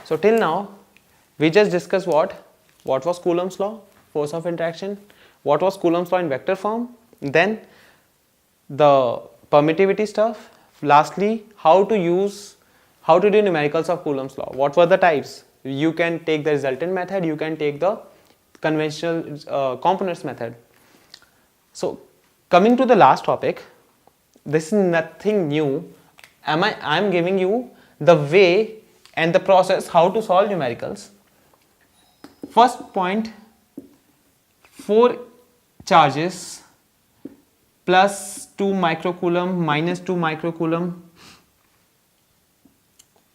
So till now, we just discussed what was Coulomb's law, force of interaction, what was Coulomb's law in vector form, then the permittivity stuff, lastly how to do numericals of Coulomb's law, what were the types. You can take the resultant method, you can take the conventional components method. So coming to the last topic, this is nothing new. I'm giving you the way and the process how to solve numericals. First point, 4 charges plus 2 microcoulomb minus 2 microcoulomb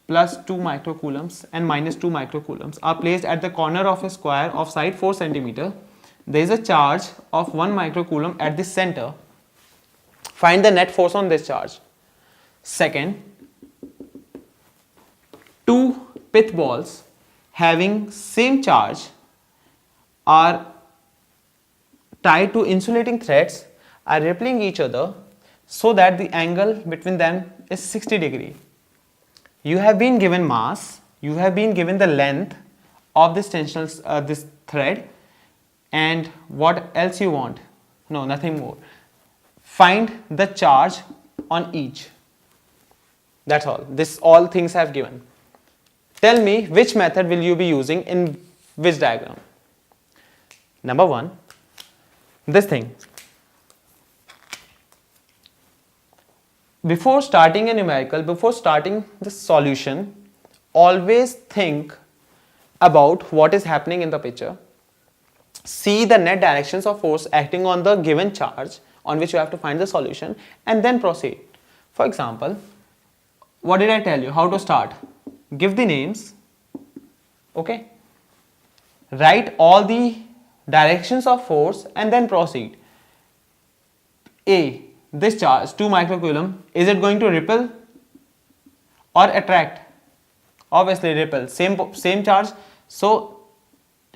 plus 2 microcoulombs and minus 2 microcoulombs are placed at the corner of a square of side 4 cm. There is a charge of 1 microcoulomb at the center. Find the net force on this charge. Second, 2 pith balls having same charge are tied to insulating threads, are repelling each other so that the angle between them is 60 degree. You have been given mass, you have been given the length of this tensional this thread, and what else you want? No, nothing more. Find the charge on each. That's all. This all things I have given. Tell me which method will you be using in which diagram. Number 1, this thing. Before starting a numerical, before starting the solution, always think about what is happening in the picture. See the net directions of force acting on the given charge on which you have to find the solution, and then proceed. For example, what did I tell you? How to start? Give the names, okay? Write all the directions of force and then proceed. A, this charge 2 microcoulomb, is it going to repel or attract? Obviously repel, same charge, so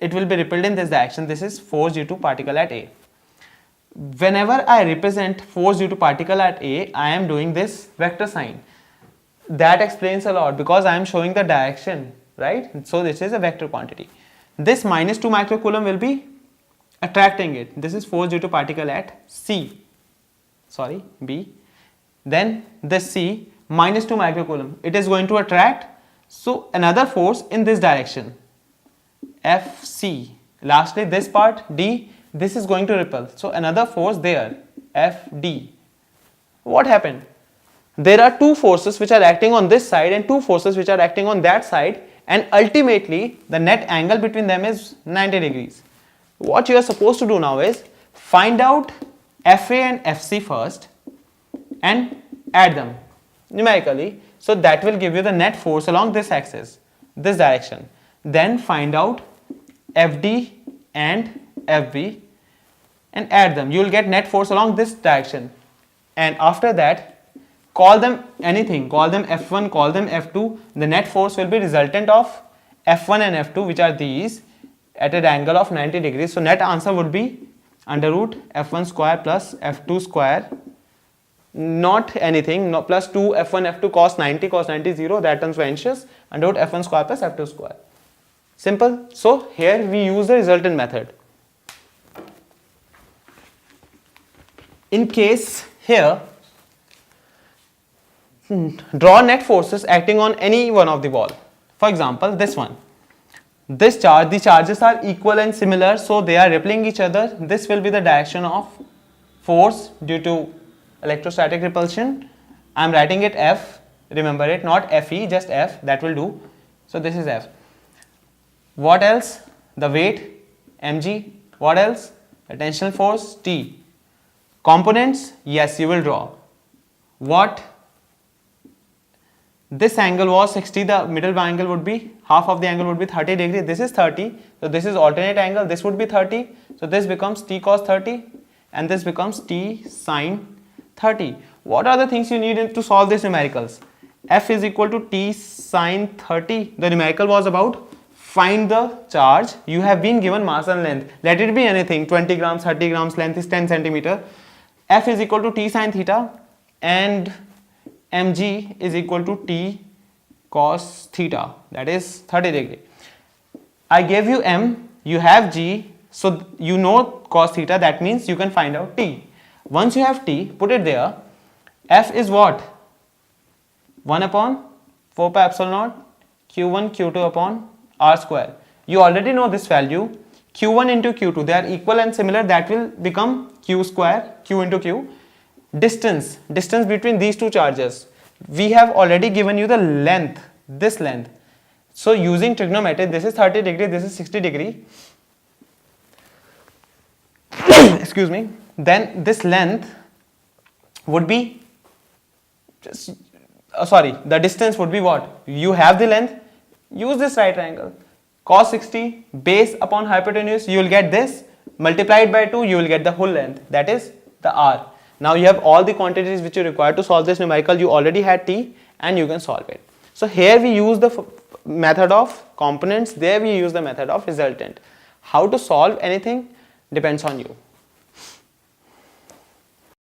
it will be repelled in this direction. This is force due to particle at A. Whenever I represent force due to particle at A, I am doing this vector sign. That explains a lot because I am showing the direction, right? So this is a vector quantity. This minus 2 microcoulomb will be attracting it. This is force due to particle at B. Then this C minus 2 microcoulomb, it is going to attract, so another force in this direction, FC. Lastly this part D, this is going to repel, so another force there, FD. What happened? There are 2 forces which are acting on this side and 2 forces which are acting on that side, and ultimately the net angle between them is 90 degrees. What you are supposed to do now is find out FA and FC first and add them numerically, so that will give you the net force along this axis, this direction. Then find out FD and FB and add them. You will get net force along this direction, and after that call them anything, call them F1, call them F2. The net force will be resultant of F1 and F2, which are these, at an angle of 90 degrees. So net answer would be under root F1 square plus F2 square, not anything, no, plus 2 F1 F2 cos 90 0, that terms vanishes, under root F1 square plus F2 square. Simple. So here we use the resultant method. In case here, draw net forces acting on any one of the ball. For example, this one. This charge, the charges are equal and similar, so they are repelling each other. This will be the direction of force due to electrostatic repulsion. I am writing it F, remember it, not Fe, just F, that will do. So this is F. What else? The weight, mg. What else? The tensional force, T. Components, yes, you will draw. What? This angle was 60, the middle angle would be, half of the angle would be 30 degree. This is 30, so this is alternate angle, this would be 30. So this becomes T cos 30 and this becomes T sin 30. What are the things you need to solve this numericals? F is equal to T sin 30. The numerical was about find the charge. You have been given mass and length. Let it be anything, 20 grams, 30 grams, length is 10 centimeter. F is equal to T sin theta and mg is equal to T cos theta, that is 30 degree. I gave you m, you have g, so you know cos theta, that means you can find out t. Once you have t, put it there. F is what? 1 upon 4 pi epsilon naught q1 q2 upon r square. You already know this value. Q1 into q2, they are equal and similar, that will become q square, q into q. Distance between these two charges, we have already given you the length, this length. So using trigonometry, this is 30 degree, this is 60 degree. Excuse me. Then this length would be, the distance would be what? You have the length, use this right triangle. Cos 60 base upon hypotenuse, you will get this, multiplied by 2, you will get the whole length, that is the r. Now you have all the quantities which you require to solve this numerical. You already had t and you can solve it. So here we use the method of components, there we use the method of resultant. How to solve anything depends on you.